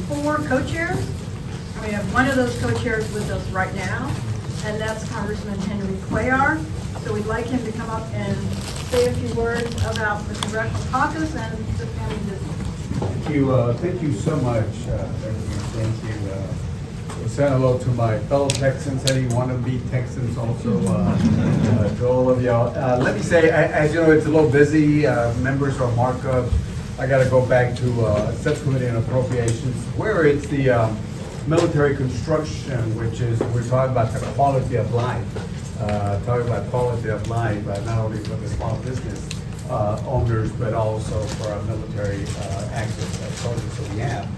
4 co-chairs. We have one of those co-chairs with us right now, and that's Congressman Henry Cuellar. So we'd like him to come up and say a few words about the Congressional Caucus and the family business. Thank you so much. Thank you. Say hello to my fellow Texans, any wannabe Texans also, to all of y'all. Let me say, as you know, it's a little busy. Members are markup. I got to go back to subcommittee on appropriations, where it's the military construction, which is, we're talking about the quality of life. Talking about quality of life, not only for the small business owners, but also for our military access soldiers that we have.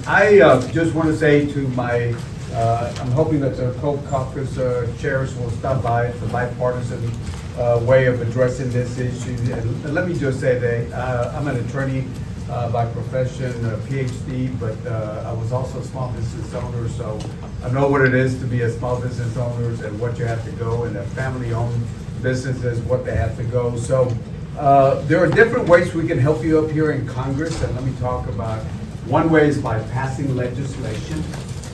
I just want to say to my, I'm hoping that the caucus chairs will stop by. It's a bipartisan way of addressing this issue. And let me just say that I'm an attorney by profession, a PhD, but I was also a small business owner, so I know what it is to be a small business owner and what you have to go, and a family-owned businesses, what they have to go. So there are different ways we can help you up here in Congress, and let me talk about one way is by passing legislation,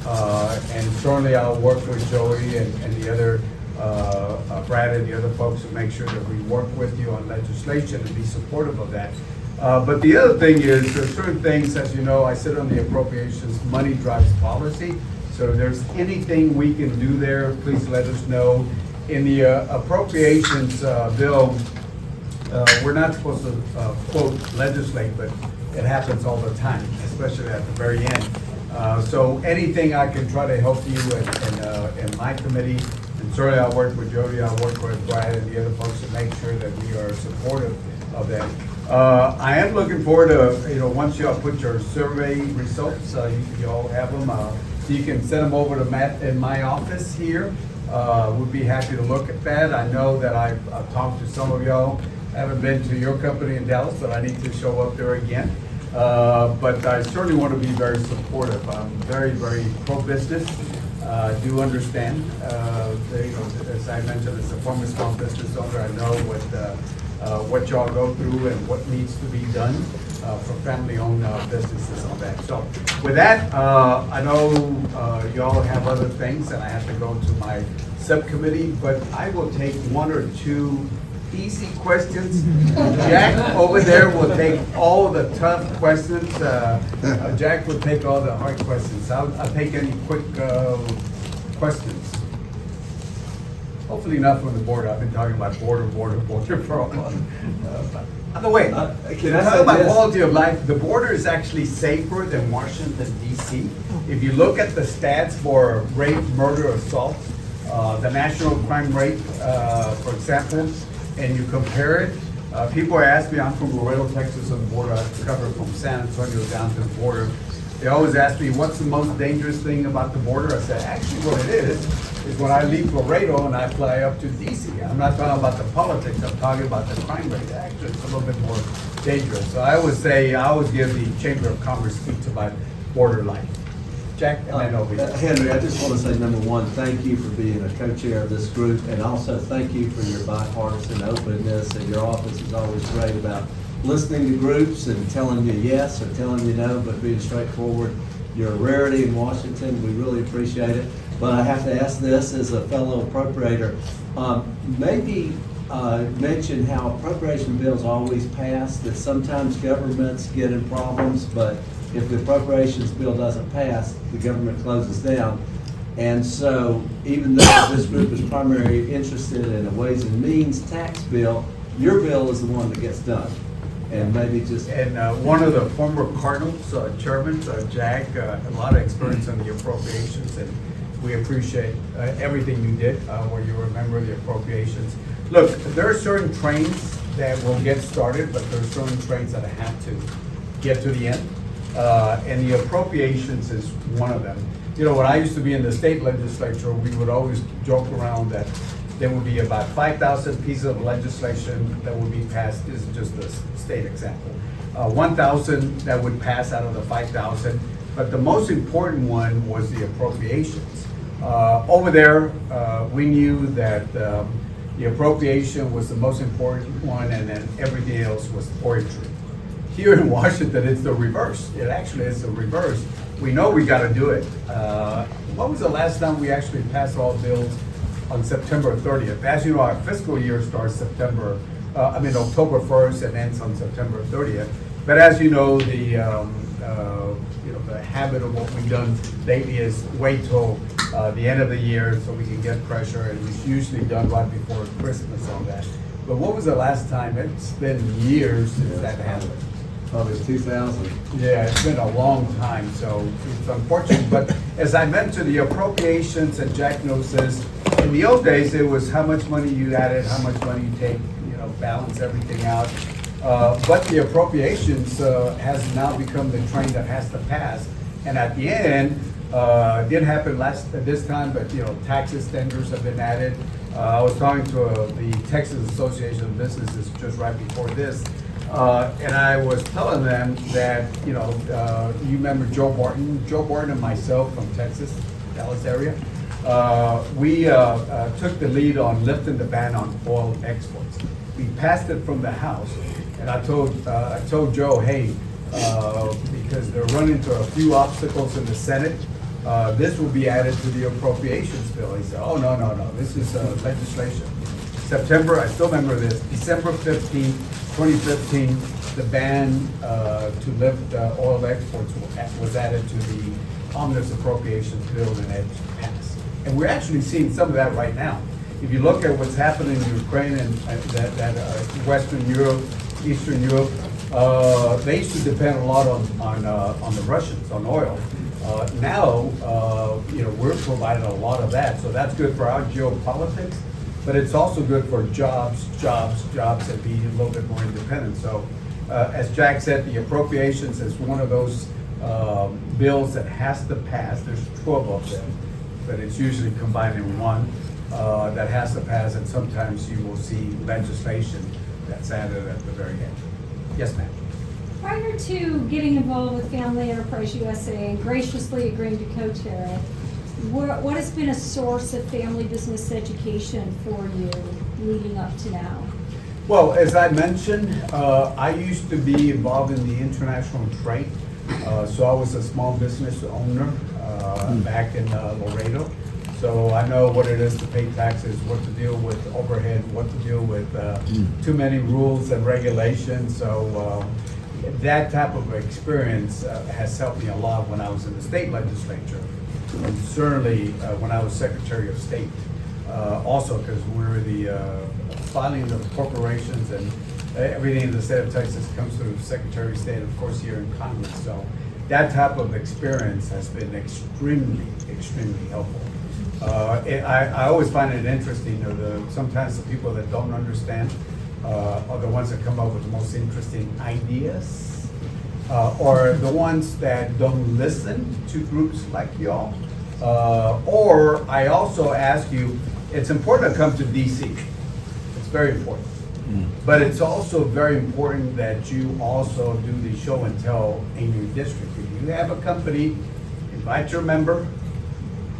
and certainly I'll work with Joey and the other, Brad and the other folks to make sure that we work with you on legislation and be supportive of that. But the other thing is, there are certain things, as you know, I sit on the appropriations, money drives policy. So if there's anything we can do there, please let us know. In the appropriations bill, we're not supposed to quote legislate, but it happens all the time, especially at the very end. So anything I can try to help you in my committee, and certainly I'll work with Jody, I'll work with Brad and the other folks to make sure that we are supportive of that. I am looking forward to, once y'all put your survey results, you all have them, so you can send them over to Matt in my office here. We'd be happy to look at that. I know that I've talked to some of y'all. I haven't been to your company in Dallas, but I need to show up there again. But I certainly want to be very supportive. I'm very, very pro-business. Do understand, as I mentioned, as a former small business owner, I know what y'all go through and what needs to be done for family-owned businesses on that. So with that, I know y'all have other things and I have to go to my subcommittee, but I will take 1 or 2 easy questions. Jack over there will take all the tough questions. Jack will take all the hard questions. I'll take any quick questions. Hopefully not from the border. I've been talking about border for a while. By the way, can I talk about quality of life? The border is actually safer than Washington D.C. If you look at the stats for rape, murder, assault, the national crime rate, for example, and you compare it, people ask me, I'm from Laredo, Texas, on the border. I cover from San Antonio down to the border. They always ask me, what's the most dangerous thing about the border? I said, actually what it is when I leave Laredo and I fly up to D.C. I'm not talking about the politics, I'm talking about the crime rate. Actually, it's a little bit more dangerous. So I always give the Chamber of Commerce speech about border life. Jack, and then over here. Henry, I just want to say, number one, thank you for being a co-chair of this group, and also thank you for your bipartisan openness, and your office is always great about listening to groups and telling you yes or telling you no, but being straightforward. You're a rarity in Washington. We really appreciate it. But I have to ask this as a fellow appropriator. Maybe mention how appropriation bills always pass, that sometimes governments get in problems, but if the appropriations bill doesn't pass, the government closes down. And so even though this group is primarily interested in a Ways and Means tax bill, your bill is the one that gets done. And maybe just... And one of the former Cardinals, chairman, Jack, a lot of experience on the appropriations, and we appreciate everything you did where you were a member of the appropriations. Look, there are certain trains that will get started, but there are certain trains that have to get to the end. And the appropriations is one of them. When I used to be in the state legislature, we would always joke around that there would be about 5,000 pieces of legislation that would be passed. This is just a state example. 1,000 that would pass out of the 5,000. But the most important one was the appropriations. Over there, we knew that the appropriation was the most important one, and then everything else was poetry. Here in Washington, it's the reverse. It actually is the reverse. We know we got to do it. What was the last time we actually passed all bills on September 30th? As you know, our fiscal year starts October 1st and ends on September 30th. But as you know, the habit of what we've done lately is wait till the end of the year so we can get pressure, and it's usually done right before Christmas on that. But what was the last time? It's been years since that happened. Probably 2000. Yeah, it's been a long time, so it's unfortunate. But as I mentioned, the appropriations, and Jack knows this, in the old days, it was how much money you added, how much money you take, balance everything out. But the appropriations has now become the train that has to pass. And at the end, it didn't happen this time, but tax extenders have been added. I was talking to the Texas Association of Businesses just right before this, and I was telling them that you remember Joe Barton and myself from Texas, Dallas area. We took the lead on lifting the ban on oil exports. We passed it from the House, and I told Joe, hey, because they're running into a few obstacles in the Senate, this will be added to the appropriations bill. He said, oh, no, this is legislation. September, I still remember this, December 15th, 2015, the ban to lift oil exports was added to the omnibus appropriations bill, and it passed. And we're actually seeing some of that right now. If you look at what's happening in Ukraine and Western Europe, Eastern Europe, they used to depend a lot on the Russians, on oil. Now, we're providing a lot of that, so that's good for our geopolitics, but it's also good for jobs, and being a little bit more independent. So, as Jack said, the appropriations is one of those bills that has to pass. There's 12 of them, but it's usually combined in one that has to pass, and sometimes you will see legislation that's added at the very end. Yes, ma'am. Prior to getting involved with Family Enterprise USA and graciously agreeing to co-chair it, what has been a source of family business education for you leading up to now? Well, as I mentioned, I used to be involved in the international trade. So I was a small business owner back in Laredo. So I know what it is to pay taxes, what to deal with overhead, what to deal with too many rules and regulations. So that type of experience has helped me a lot when I was in the state legislature, and certainly when I was Secretary of State. Also, because we're the filing of corporations and everything in the state of Texas comes through the Secretary of State, of course, here in Congress. So that type of experience has been extremely helpful. I always find it interesting, sometimes the people that don't understand are the ones that come up with the most interesting ideas, or the ones that don't listen to groups like y'all. Or I also ask you, it's important to come to D.C. It's very important. But it's also very important that you also do the show and tell in your district. If you have a company, invite your member,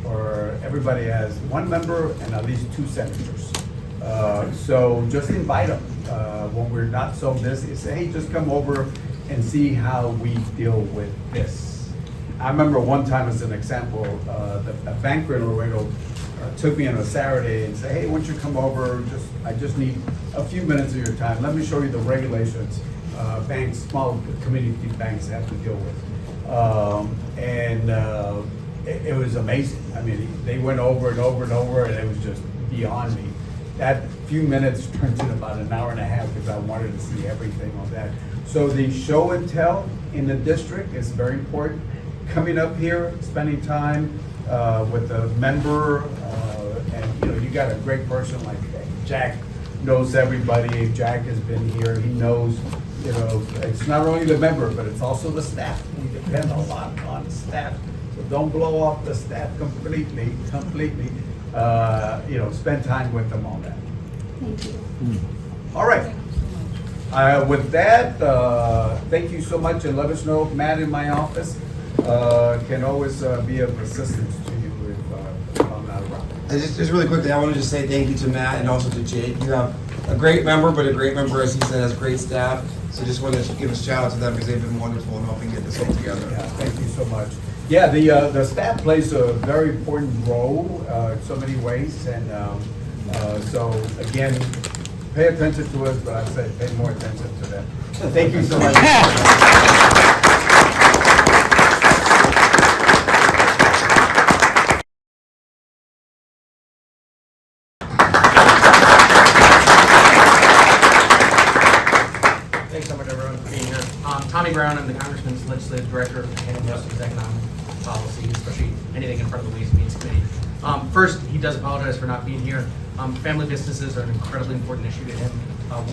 or everybody has one member and at least 2 senators. So just invite them. When we're not so busy, say, hey, just come over and see how we deal with this. I remember one time as an example, a banker in Laredo took me on a Saturday and said, hey, why don't you come over, I just need a few minutes of your time. Let me show you the regulations banks, small community banks have to deal with. It was amazing. I mean, they went over and over and over, and it was just beyond me. That few minutes turned into about an hour and a half because I wanted to see everything on that. So the show and tell in the district is very important. Coming up here, spending time with a member, and you got a great person like Jack knows everybody. Jack has been here. He knows, it's not only the member, but it's also the staff. We depend a lot on the staff. So don't blow off the staff completely. Spend time with them on that. Thank you. All right. With that, thank you so much, and let us know if Matt in my office can always be of assistance to you if I'm not around. Just really quickly, I want to just say thank you to Matt and also to Jake. You have a great member, but a great member, as he said, has great staff. So just wanted to give a shout out to them because they've been wonderful in helping get this all together. Yeah, thank you so much. Yeah, the staff plays a very important role in so many ways, and so again, pay attention to us, but I'd say pay more attention to them. Thank you so much. Thanks so much, everyone, for being here. Tommy Brown, I'm the Congressman's Legislative Director and Justice Economic Policy, especially anything in front of the Ways and Means Committee. First, he does apologize for not being here. Family businesses are an incredibly important issue to him.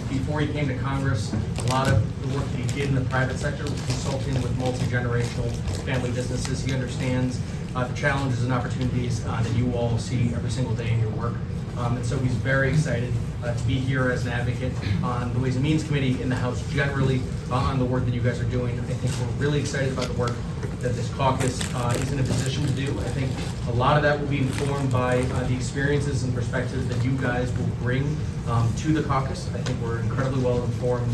Before he came to Congress, a lot of the work that he did in the private sector was consulting with multi-generational family businesses. He understands the challenges and opportunities that you all see every single day in your work. And so he's very excited to be here as an advocate on the Ways and Means Committee in the House generally on the work that you guys are doing. I think we're really excited about the work that this caucus is in a position to do. I think a lot of that will be informed by the experiences and perspectives that you guys will bring to the caucus. I think we're incredibly well informed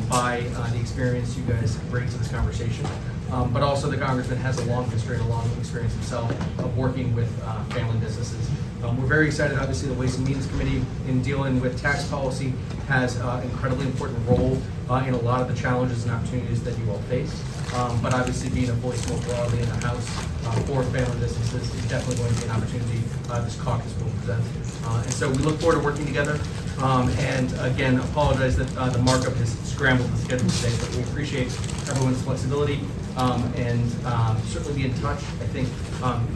by the experience you guys bring to this conversation. But also the Congressman has a long history and a long experience himself of working with family businesses. We're very excited, obviously, the Ways and Means Committee in dealing with tax policy has an incredibly important role in a lot of the challenges and opportunities that you all face. But obviously being a voice more broadly in the House for family businesses is definitely going to be an opportunity this caucus will present. And so we look forward to working together. And again, apologize that the markup has scrambled the schedule today, but we appreciate everyone's flexibility and certainly be in touch. I think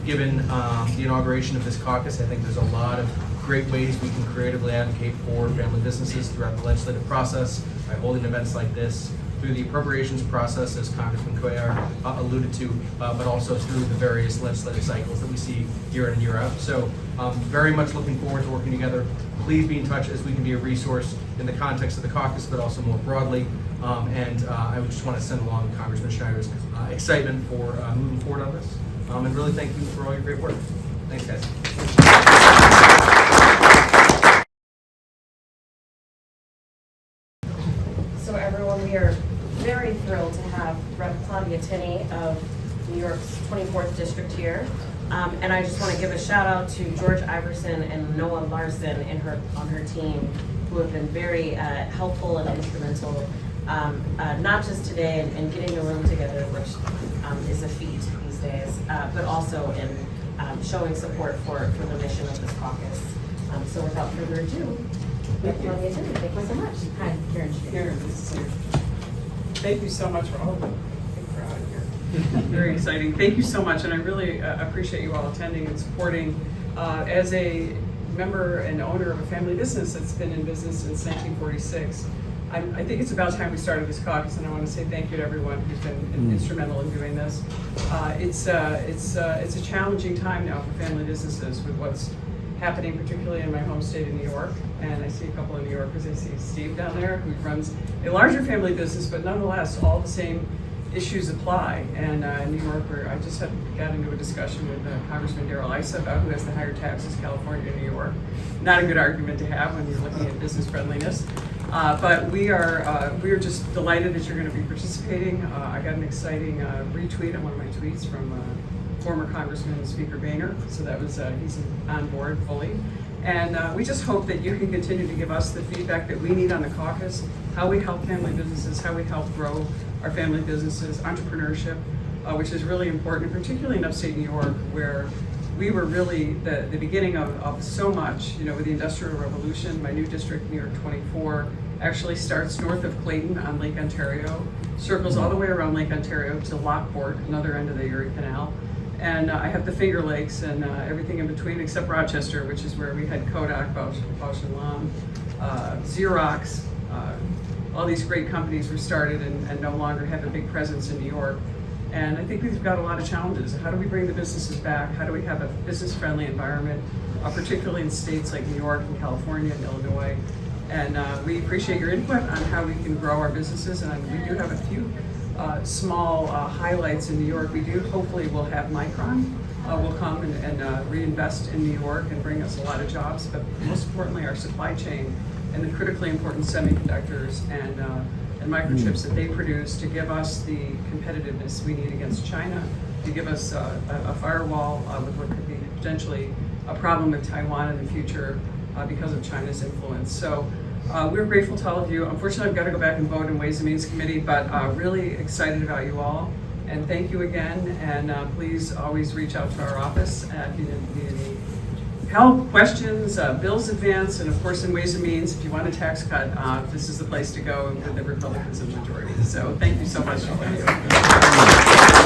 given the inauguration of this caucus, I think there's a lot of great ways we can creatively advocate for family businesses throughout the legislative process by holding events like this, through the appropriations process, as Congressman Cuellar alluded to, but also through the various legislative cycles that we see year in and year out. So very much looking forward to working together. Please be in touch as we can be a resource in the context of the caucus, but also more broadly. And I would just want to send along Congressman Schneider's excitement for moving forward on this. And really thank you for all your great work. Thanks, guys. So everyone, we are very thrilled to have Rep. Claudia Tinney of New York's 24th District here. And I just want to give a shout out to George Iverson and Noah Larson on her team, who have been very helpful and instrumental, not just today in getting the room together, which is a feat these days, but also in showing support for the mission of this caucus. So without further ado, Rep. Claudia Tinney, thank you so much. Hi, Karen Street. Karen, this is here. Thank you so much for all of it. I think we're out of here. Very exciting. Thank you so much, and I really appreciate you all attending and supporting. As a member and owner of a family business that's been in business since 1946, I think it's about time we started this caucus, and I want to say thank you to everyone who's been instrumental in doing this. It's a challenging time now for family businesses with what's happening, particularly in my home state of New York. And I see a couple of New Yorkers. I see Steve down there, who runs a larger family business, but nonetheless, all the same issues apply. And in New York, where I just got into a discussion with Congressman Darrell Issa about who has the higher taxes, California or New York. Not a good argument to have when you're looking at business friendliness. But we are just delighted that you're going to be participating. I got an exciting retweet on one of my tweets from former Congressman Speaker Boehner, so that was he's on board fully. And we just hope that you can continue to give us the feedback that we need on the caucus, how we help family businesses, how we help grow our family businesses, entrepreneurship, which is really important, particularly in upstate New York, where we were really the beginning of so much, with the Industrial Revolution. My new district, New York 24, actually starts north of Clayton on Lake Ontario, circles all the way around Lake Ontario to Lockport, another end of the Erie Canal. And I have the Finger Lakes and everything in between except Rochester, which is where we had Kodak, Bausch & Lomb, Xerox. All these great companies were started and no longer have a big presence in New York. And I think we've got a lot of challenges. How do we bring the businesses back? How do we have a business-friendly environment, particularly in states like New York and California and Illinois? And we appreciate your input on how we can grow our businesses. And we do have a few small highlights in New York. We do, hopefully we'll have Micron will come and reinvest in New York and bring us a lot of jobs, but most importantly our supply chain and the critically important semiconductors and and microchips that they produce to give us the competitiveness we need against China, to give us a firewall with what could be potentially a problem with Taiwan in the future because of China's influence. So we're grateful to all of you. Unfortunately, I've got to go back and vote in Ways and Means Committee, but really excited about you all. And thank you again, and please always reach out to our office if you need any help, questions, bills advance, and of course in Ways and Means, if you want a tax cut, this is the place to go with the Republicans in majority. So thank you so much. All of you.